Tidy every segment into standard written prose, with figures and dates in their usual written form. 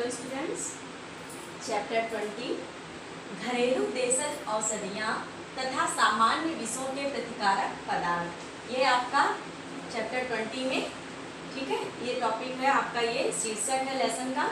Hello students, chapter 20 घरेलू देशज औषधियाँ तथा सामान्य विषों के प्रतिकारक पदार्थ, ये आपका चैप्टर 20 में, ठीक है, ये टॉपिक है आपका, ये शीर्षक है लेसन का,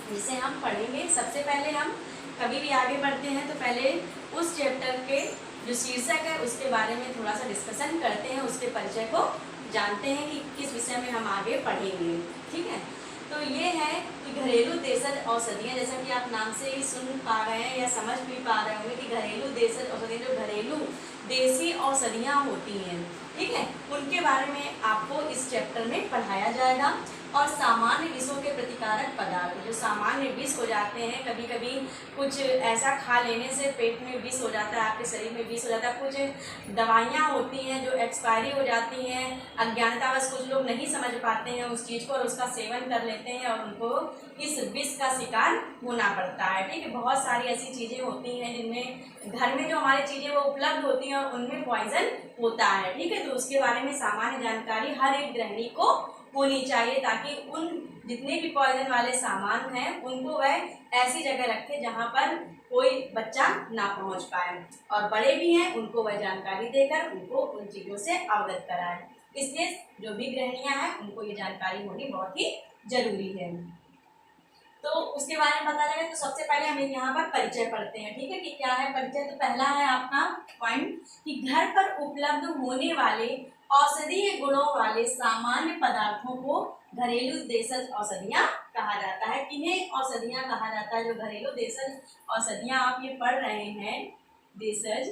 जिसे हम पढ़ेंगे। सबसे पहले हम कभी भी आगे बढ़ते हैं तो पहले उस चैप्टर के जो शीर्षक है उसके बारे में थोड़ा सा डिस्कशन करते हैं, उसके परिचय को जानते हैं कि किस विषय में हम आगे पढ़ेंगे। ठीक है, तो ये है कि घरेलू देशज औषधियाँ, जैसा कि आप नाम से ही सुन पा रहे हैं या समझ भी पा रहे होंगे कि घरेलू देशज औषधियाँ जो घरेलू देसी औषधियाँ होती हैं, ठीक है, उनके बारे में आपको इस चैप्टर में पढ़ाया जाएगा। और सामान्य विषों के प्रतिकारक पदार्थ, जो सामान्य विष हो जाते हैं, कभी कभी कुछ ऐसा खा लेने से पेट में विष हो जाता है, आपके शरीर में विष हो जाता है, कुछ दवाइयाँ होती हैं जो एक्सपायरी हो जाती हैं, अज्ञानतावश कुछ लोग नहीं समझ पाते हैं उस चीज़ को और उसका सेवन कर लेते हैं और उनको इस विष का शिकार होना पड़ता है। ठीक है, बहुत सारी ऐसी चीज़ें होती हैं जिनमें घर में जो हमारी चीज़ें वो उपलब्ध होती हैं और उनमें पॉइजन होता है। ठीक है, तो उसके बारे में सामान्य जानकारी हर एक गृहिणी को होनी चाहिए, ताकि उन जितने भी पॉइजन वाले सामान हैं उनको वह ऐसी जगह रखे जहां पर कोई बच्चा ना पहुंच पाए, और बड़े भी हैं उनको वह जानकारी देकर उनको उन चीज़ों से अवगत कराए। इसलिए जो भी गृहिणियां हैं उनको ये जानकारी होनी बहुत ही जरूरी है। तो उसके बारे में पता लगे तो सबसे पहले हम यहाँ पर परिचय पढ़ते हैं। ठीक है, कि क्या है परिचय। तो पहला है आपका पॉइंट कि घर पर उपलब्ध होने वाले औषधीय गुणों वाले सामान्य पदार्थों को घरेलू देशज औषधियाँ कहा जाता है। किन्हें औषधियाँ कहा जाता है? जो घरेलू देशज औषधियाँ आप ये पढ़ रहे हैं, देशज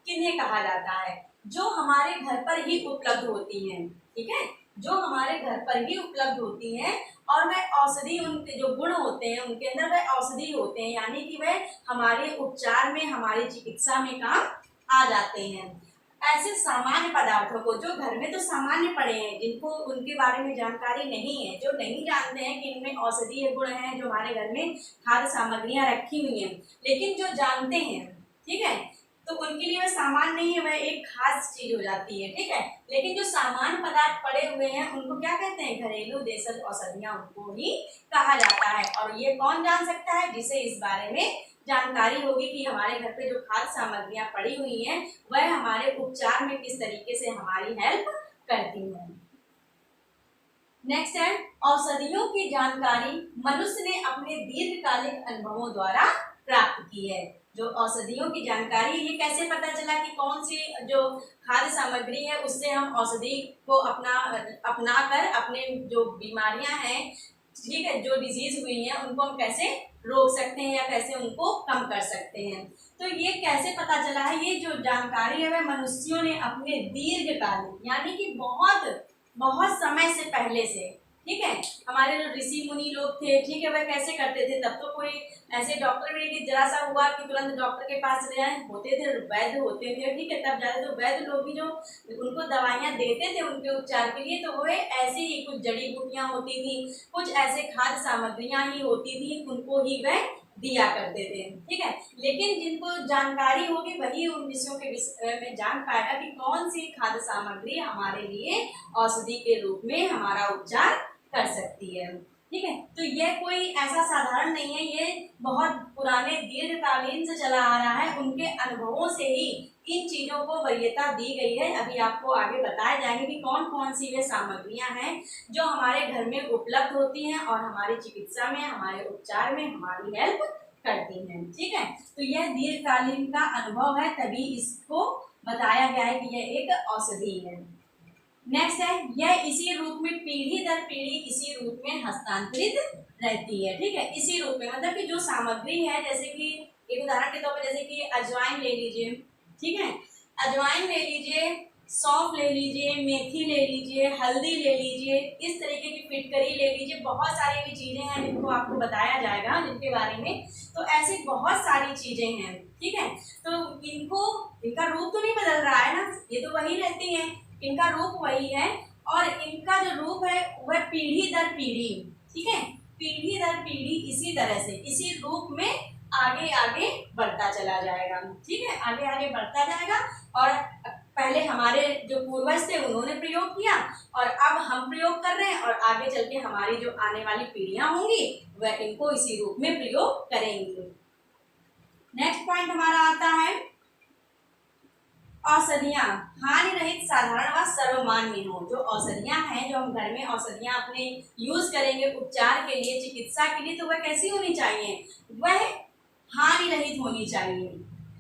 किन्हें कहा जाता है? जो हमारे घर पर ही उपलब्ध होती हैं। ठीक है, जो हमारे घर पर ही उपलब्ध होती हैं और वह औषधि, उनके जो गुण होते हैं उनके अंदर वह औषधि होते हैं, यानी कि वह हमारे उपचार में, हमारी चिकित्सा में काम आ जाते हैं। ऐसे सामान्य पदार्थों को जो घर में तो सामान्य पड़े हैं, जिनको उनके बारे में जानकारी नहीं है, जो नहीं जानते हैं कि इनमें औषधीय गुण हैं, जो हमारे घर में खाद्य सामग्रियां रखी हुई हैं, लेकिन जो जानते हैं, ठीक है, तो उनके लिए वह सामान नहीं है, वह एक खास चीज हो जाती है। ठीक है, लेकिन जो सामान्य पदार्थ पड़े हुए हैं उनको क्या कहते हैं? घरेलू देशज औषधियाँ उनको ही कहा जाता है। और ये कौन जान सकता है? जिसे इस बारे में जानकारी होगी कि हमारे घर पे जो खाद्य सामग्रियां पड़ी हुई हैं वह हमारे उपचार में किस तरीके से हमारी हेल्प करती हैं। नेक्स्ट है औषधियों की जानकारी मनुष्य ने अपने दीर्घकालिक अनुभवों द्वारा प्राप्त की है। जो औषधियों की जानकारी, ये कैसे पता चला कि कौन सी जो खाद्य सामग्री है उससे हम औषधि को अपना कर अपने जो बीमारियां हैं, ठीक है, जो डिजीज हुई हैं उनको हम कैसे रोक सकते हैं या कैसे उनको कम कर सकते हैं। तो ये कैसे पता चला है? ये जो जानकारी है वह मनुष्यों ने अपने दीर्घकालीन, यानी कि बहुत समय से पहले से, ठीक है, हमारे जो ऋषि मुनि लोग थे, ठीक है, वह कैसे करते थे? तब तो कोई ऐसे डॉक्टर भी नहीं, जरा सा हुआ कि तुरंत डॉक्टर के पास चले जाए, होते थे वैद्य होते थे, ठीक है, तब जाते तो वैद्य लोग भी जो उनको दवाइयाँ देते थे उनके उपचार के लिए, तो वह ऐसे ही कुछ जड़ी बूटियाँ होती थी, कुछ ऐसे खाद्य सामग्रियाँ ही होती थी, उनको ही वह दिया करते थे। ठीक है, लेकिन जिनको जानकारी होगी वही उन विषयों के विषय में जान पाएगा कि कौन सी खाद्य सामग्री हमारे लिए औषधि के रूप में हमारा उपचार कर सकती है। ठीक है, तो यह कोई ऐसा साधारण नहीं है, ये बहुत पुराने दीर्घकालीन से चला आ रहा है, उनके अनुभवों से ही इन चीजों को वरीयता दी गई है। अभी आपको आगे बताए जाएंगे कि कौन कौन सी वे सामग्रियां हैं जो हमारे घर में उपलब्ध होती हैं और हमारी चिकित्सा में, हमारे उपचार में हमारी हेल्प करती हैं। ठीक है, तो यह दीर्घकालीन का अनुभव है, तभी इसको बताया गया है कि यह एक औषधि है। नेक्स्ट है, यह इसी रूप में पीढ़ी दर पीढ़ी इसी रूप में हस्तांतरित रहती है। ठीक है, इसी रूप में, मतलब कि जो सामग्री है, जैसे कि एक उदाहरण के तौर पर जैसे कि अजवाइन ले लीजिए, ठीक है, अजवाइन ले लीजिए, सौंफ ले लीजिए, मेथी ले लीजिए, हल्दी ले लीजिए, इस तरीके की फिटकरी ले लीजिए, बहुत सारी भी चीजें हैं जिनको आपको बताया जाएगा जिनके बारे में। तो ऐसी बहुत सारी चीजें हैं, ठीक है, तो इनका रूप तो नहीं बदल रहा है ना, ये तो वही रहती हैं, इनका रूप वही है, और इनका जो रूप है वह पीढ़ी दर पीढ़ी, ठीक है, पीढ़ी दर पीढ़ी इसी तरह से, इसी रूप में आगे आगे बढ़ता चला जाएगा। ठीक है, आगे आगे बढ़ता जाएगा और पहले हमारे जो पूर्वज थे उन्होंने प्रयोग किया और अब हम प्रयोग कर रहे हैं और आगे चल के हमारी जो आने वाली पीढ़ियां होंगी वह इनको इसी रूप में प्रयोग करेंगी। नेक्स्ट पॉइंट हमारा आता है औषधियां हानि रहित साधारण व सर्वमान्य हो। जो औषधियां हैं, जो हम घर में औषधियां अपने यूज करेंगे उपचार के लिए, चिकित्सा के लिए, तो वह कैसी होनी चाहिए? वह हानि रहित होनी चाहिए।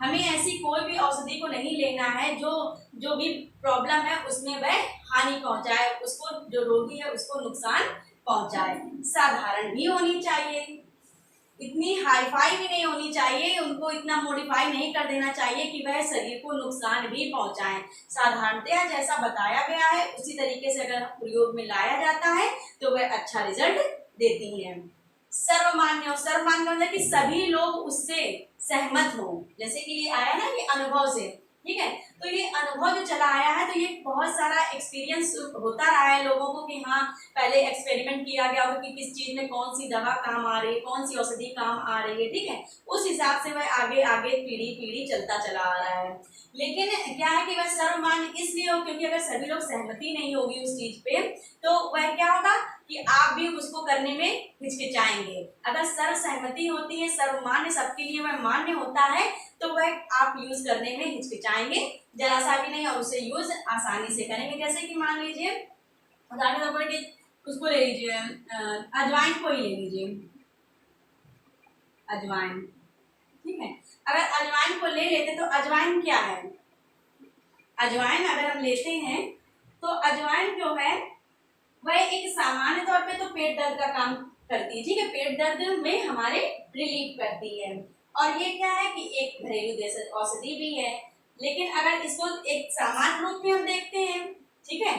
हमें ऐसी कोई भी औषधि को नहीं लेना है जो भी प्रॉब्लम है उसमें वह हानि पहुंचाए, उसको जो रोगी है उसको नुकसान पहुंचाए। साधारण भी होनी चाहिए, इतनी हाईफाई भी नहीं होनी चाहिए, उनको इतना मॉडिफाई नहीं कर देना चाहिए कि वह शरीर को नुकसान भी पहुंचाएं। साधारणतया जैसा बताया गया है उसी तरीके से अगर प्रयोग में लाया जाता है तो वह अच्छा रिजल्ट देती हैं। सर्वमान्य हो, सर्वमान्य मतलब कि सभी लोग उससे सहमत हो। जैसे कि ये आया ना कि अनुभव से, ठीक है, तो ये अनुभव जो चला आया है तो ये बहुत सारा एक्सपीरियंस होता रहा है लोगों को कि हाँ पहले एक्सपेरिमेंट किया गया होगा कि किस चीज में कौन सी दवा काम आ रही है, कौन सी औषधि काम आ रही है, ठीक है, उस हिसाब से वह आगे आगे पीढ़ी पीढ़ी चलता चला आ रहा है। लेकिन क्या है कि वह सर्वमान्य इसलिए हो क्योंकि अगर सभी लोग सहमति नहीं होगी उस चीज पे तो वह क्या होगा कि आप भी उसको करने में हिचकिचाएंगे। अगर सर्व सहमति होती है, सर्वमान्य सबके लिए वह मान्य होता है तो वह आप यूज करने में हिचकिचाएंगे जरा सा भी नहीं और उसे यूज आसानी से करेंगे। जैसे कि मान लीजिए उदाहरण के तौर पर कि उसको ले लीजिए, अजवाइन को ही ले लीजिए, अजवाइन, ठीक है, अगर अजवाइन को ले लेते तो अजवाइन क्या है? अजवाइन अगर हम लेते हैं तो अजवाइन जो है वह एक सामान्य तौर पे तो पेट दर्द का काम करती है, ठीक है, पेट दर्द में हमारे रिलीफ करती है और ये क्या है कि एक घरेलू देसी औषधि भी है। लेकिन अगर इसको एक सामान्य रूप में हम देखते हैं, ठीक है,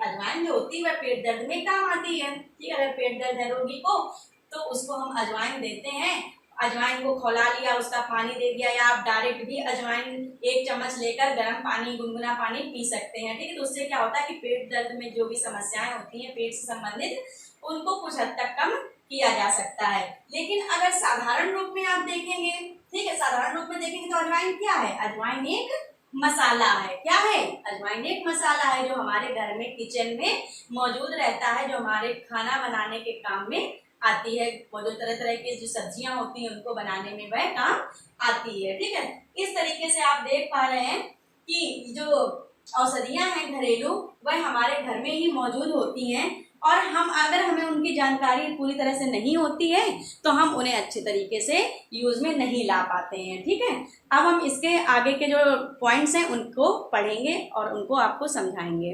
अजवाइन जो होती है वह पेट दर्द में काम आती है, ठीक है, अगर पेट दर्द है रोगी को तो उसको हम अजवाइन देते हैं। अजवाइन को खौला लिया, उसका पानी दे दिया, या आप डायरेक्ट भी अजवाइन 1 चम्मच लेकर गर्म पानी, गुनगुना पानी पी सकते हैं, ठीक है, तो उससे क्या होता है कि पेट दर्द में जो भी समस्याएं होती हैं पेट से संबंधित उनको कुछ हद तक कम किया जा सकता है। लेकिन अगर साधारण रूप में आप देखेंगे, ठीक है, साधारण रूप में देखेंगे तो अजवाइन क्या है? अजवाइन एक मसाला है। क्या है? अजवाइन एक मसाला है जो हमारे घर में किचन में मौजूद रहता है, जो हमारे खाना बनाने के काम में आती है, जो तरह तरह की जो सब्जियां होती हैं उनको बनाने में वह काम आती है, ठीक है। इस तरीके से आप देख पा रहे हैं कि जो औषधियां हैं घरेलू वह हमारे घर में ही मौजूद होती हैं और अगर हमें उनकी जानकारी पूरी तरह से नहीं होती है तो हम उन्हें अच्छे तरीके से यूज में नहीं ला पाते हैं, ठीक है। अब हम इसके आगे के जो पॉइंट्स हैं उनको पढ़ेंगे और उनको आपको समझाएंगे।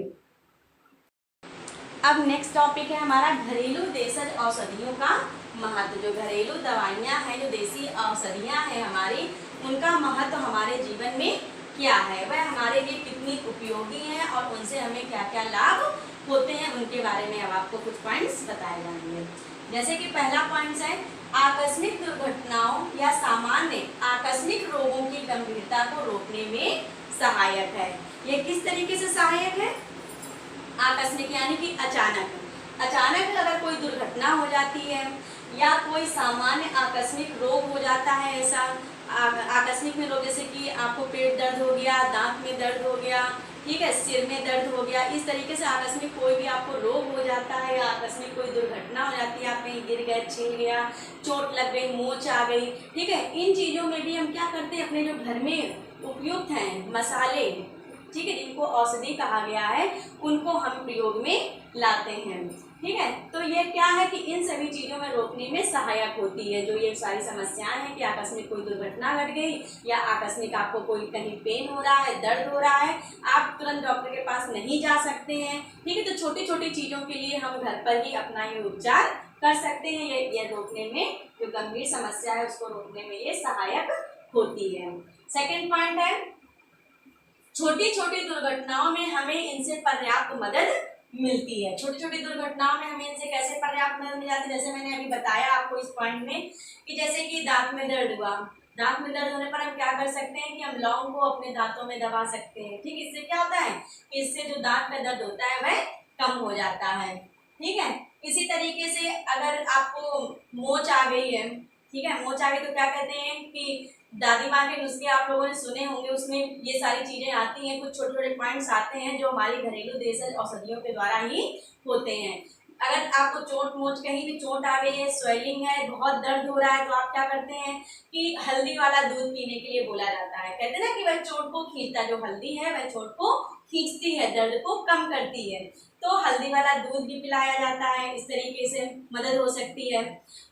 अब नेक्स्ट टॉपिक है हमारा घरेलू देशज औषधियों का महत्व। जो घरेलू दवाइयाँ हैं, जो देसी औषधियाँ हैं हमारी, उनका महत्व हमारे जीवन में क्या है, वह हमारे लिए कितनी उपयोगी है और उनसे हमें क्या क्या लाभ होते हैं, उनके बारे में अब आपको कुछ पॉइंट्स बताए जाएंगे। जैसे कि पहला पॉइंट है आकस्मिक दुर्घटनाओं या सामान्य आकस्मिक रोगों की गंभीरता को रोकने में सहायक है। ये किस तरीके से सहायक है? आकस्मिक यानी कि अचानक अगर कोई दुर्घटना हो जाती है या कोई सामान्य आकस्मिक रोग हो जाता है, ऐसा आकस्मिक में रोग जैसे कि आपको पेट दर्द हो गया, दांत में दर्द हो गया, ठीक है, सिर में दर्द हो गया, इस तरीके से आकस्मिक कोई भी आपको रोग हो जाता है या आकस्मिक कोई दुर्घटना हो जाती है, आप कहीं गिर गए, छिल गया, चोट लग गई, मोच आ गई, ठीक है, इन चीज़ों में भी हम क्या करते हैं, अपने जो घर में उपयुक्त हैं मसाले, ठीक है, जिनको औषधि कहा गया है, उनको हम प्रयोग में लाते हैं, ठीक है। तो ये क्या है कि इन सभी चीज़ों में रोकने में सहायक होती है। जो ये सारी समस्याएं हैं कि आकस्मिक कोई दुर्घटना घट गई या आकस्मिक आपको कोई कहीं पेन हो रहा है, दर्द हो रहा है, आप तुरंत डॉक्टर के पास नहीं जा सकते हैं, ठीक है, तो छोटी छोटी चीज़ों के लिए हम घर पर ही अपना ये उपचार कर सकते हैं। ये रोकने में, जो गंभीर समस्या है उसको रोकने में ये सहायक होती है। सेकेंड पॉइंट है छोटी छोटी दुर्घटनाओं में हमें इनसे पर्याप्त मदद मिलती है। छोटी छोटी दुर्घटनाओं में हमें इनसे कैसे पर्याप्त मदद मिल जाती है? जैसे मैंने अभी बताया आपको इस पॉइंट में कि जैसे कि दांत में दर्द हुआ, दांत में दर्द होने पर हम क्या कर सकते हैं कि हम लौंग को अपने दांतों में दबा सकते हैं, ठीक, इससे क्या होता है कि इससे जो दांत में दर्द होता है वह कम हो जाता है, ठीक है। इसी तरीके से अगर आपको मोच आ गई है, ठीक है, मोच आ गई तो क्या कहते हैं कि दादी माँ के नुस्खे आप लोगों ने सुने होंगे, उसमें ये सारी चीजें आती हैं, कुछ छोटे छोटे पॉइंट्स आते हैं जो हमारी घरेलू देसी औषधियों के द्वारा ही होते हैं। अगर आपको चोट मोच, कहीं भी चोट आ गई है, स्वेलिंग है, बहुत दर्द हो रहा है, तो आप क्या करते हैं कि हल्दी वाला दूध पीने के लिए बोला जाता है। कहते हैं ना कि वह चोट को खींचता, जो हल्दी है वह चोट को खींचती है, दर्द को कम करती है। तो हल्दी वाला दूध भी पिलाया जाता है, इस तरीके से मदद हो सकती है।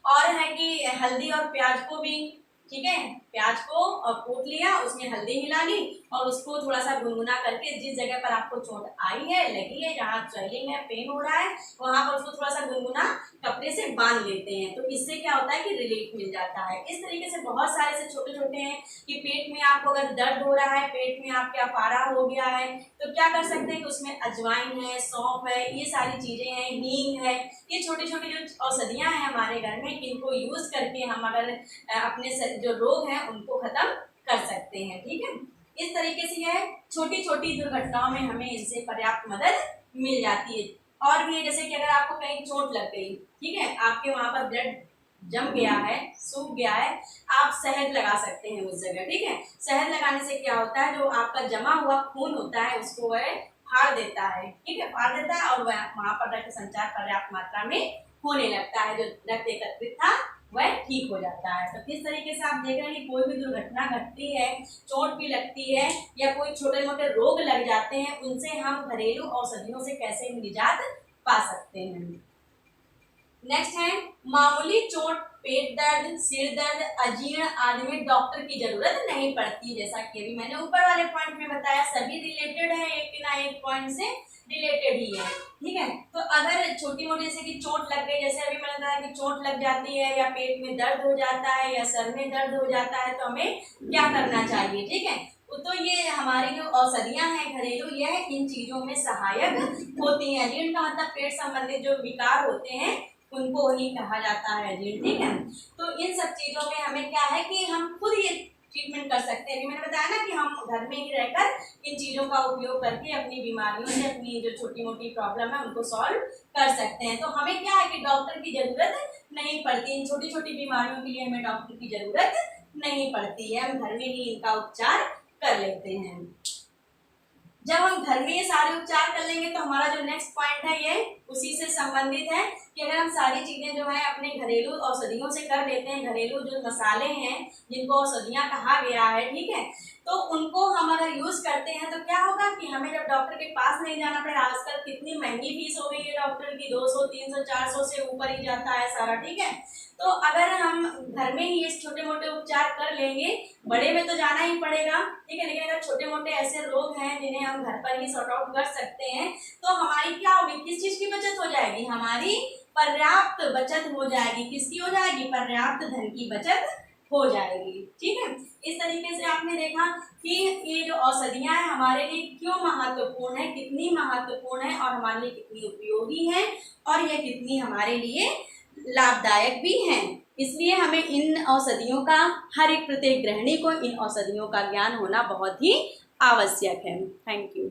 और है कि हल्दी और प्याज को भी, ठीक है, प्याज को कूट लिया, उसमें हल्दी मिला ली और उसको थोड़ा सा गुनगुना करके जिस जगह पर आपको चोट आई है, लगी है, जहाँ स्वेलिंग है, पेन हो रहा है, वहां पर उसको थोड़ा सा गुनगुना कपड़े से बांध लेते हैं। तो इससे क्या होता है कि रिलीफ मिल जाता है। इस तरीके से बहुत सारे से छोटे छोटे हैं कि पेट में आपको अगर दर्द हो रहा है, पेट में आपके अफारा हो गया है, तो क्या कर सकते हैं कि उसमें अजवाइन है, सौंफ है, ये सारी चीजें हैं, हींग है, ये छोटी छोटी जो औषधियां हैं हमारे घर में, इनको यूज करके हम अगर अपने जो रोग हैं उनको खत्म कर सकते हैं। ठीक है, इस तरीके से यह छोटी छोटी दुर्घटनाओं में हमें इनसे पर्याप्त मदद मिल जाती है। और भी है, जैसे कि अगर आपको कहीं चोट लग गई, ठीक है, आपके वहां पर ब्लड जम गया है, सूख गया है, आप शहद लगा सकते हैं उस जगह। ठीक है, शहद लगाने से क्या होता है, जो आपका जमा हुआ खून होता है उसको वह फाड़ देता है। ठीक है, फाड़ देता है और वह वहां पर रक्त संचार पर्याप्त मात्रा में होने लगता है, जो रक्त एकत्रित था वह ठीक हो जाता है। तो किस तरीके से आप देख रहे हैं कि कोई भी दुर्घटना घटती है, चोट भी लगती है या कोई छोटे मोटे रोग लग जाते हैं, उनसे हम घरेलू औषधियों से कैसे निजात पा सकते हैं। नेक्स्ट है मामूली चोट, पेट दर्द, सिर दर्द, अजीर्ण आदि में डॉक्टर की जरूरत नहीं पड़ती। जैसा कि अभी मैंने ऊपर वाले पॉइंट में बताया, सभी रिलेटेड है, एक ना एक पॉइंट से रिलेटेड ही है। ठीक है, तो अगर छोटी मोटी जैसे कि चोट लग गई, जैसे अभी मैंने बताया कि चोट लग जाती है या पेट में दर्द हो जाता है या सर में दर्द हो जाता है, तो हमें क्या करना चाहिए। ठीक है, तो ये हमारी जो औषधियां हैं घरेलू, यह इन चीजों में सहायक होती हैं। अजीर्ण का मतलब पेट संबंधित जो विकार होते हैं उनको ही कहा जाता है अजीर्ण। ठीक है, तो इन सब चीजों में हमें क्या है कि हम खुद ये ट्रीटमेंट कर सकते हैं। मैंने बताया ना कि हम घर में ही रहकर इन चीजों का उपयोग करके अपनी बीमारियों से, अपनी जो छोटी मोटी प्रॉब्लम है उनको सॉल्व कर सकते हैं। तो हमें क्या है कि डॉक्टर की जरूरत नहीं पड़ती, इन छोटी छोटी बीमारियों के लिए हमें डॉक्टर की जरूरत नहीं पड़ती है, हम घर में ही इनका उपचार कर लेते हैं। जब हम घर में ये सारे उपचार कर लेंगे तो हमारा जो नेक्स्ट पॉइंट है ये उसी से संबंधित है कि अगर हम सारी चीजें जो है अपने घरेलू औषधियों से कर लेते हैं, घरेलू जो मसाले हैं जिनको औषधियां कहा गया है, ठीक है, तो उनको हम अगर यूज करते हैं तो क्या होगा कि हमें जब डॉक्टर के पास नहीं जाना पड़ेगा। आजकल कितनी महंगी फीस हो गई है डॉक्टर की, 200, 300, 400 से ऊपर ही जाता है सारा। ठीक है, तो अगर हम घर में ही ये छोटे मोटे उपचार कर लेंगे, बड़े में तो जाना ही पड़ेगा, ठीक है, लेकिन अगर छोटे मोटे ऐसे रोग हैं जिन्हें हम घर पर ही सॉर्ट आउट कर सकते हैं, तो हमारी क्या होगी, किस चीज की बचत हो जाएगी, हमारी पर्याप्त बचत हो जाएगी। किसकी हो जाएगी, पर्याप्त धन की बचत हो जाएगी। ठीक है, इस तरीके से आपने देखा कि ये जो औषधियां हैं हमारे लिए क्यों महत्वपूर्ण है, कितनी महत्वपूर्ण है और हमारे लिए कितनी उपयोगी है और ये कितनी हमारे लिए लाभदायक भी हैं। इसलिए हमें इन औषधियों का, हर एक प्रत्येक गृहिणी को इन औषधियों का ज्ञान होना बहुत ही आवश्यक है। Thank you.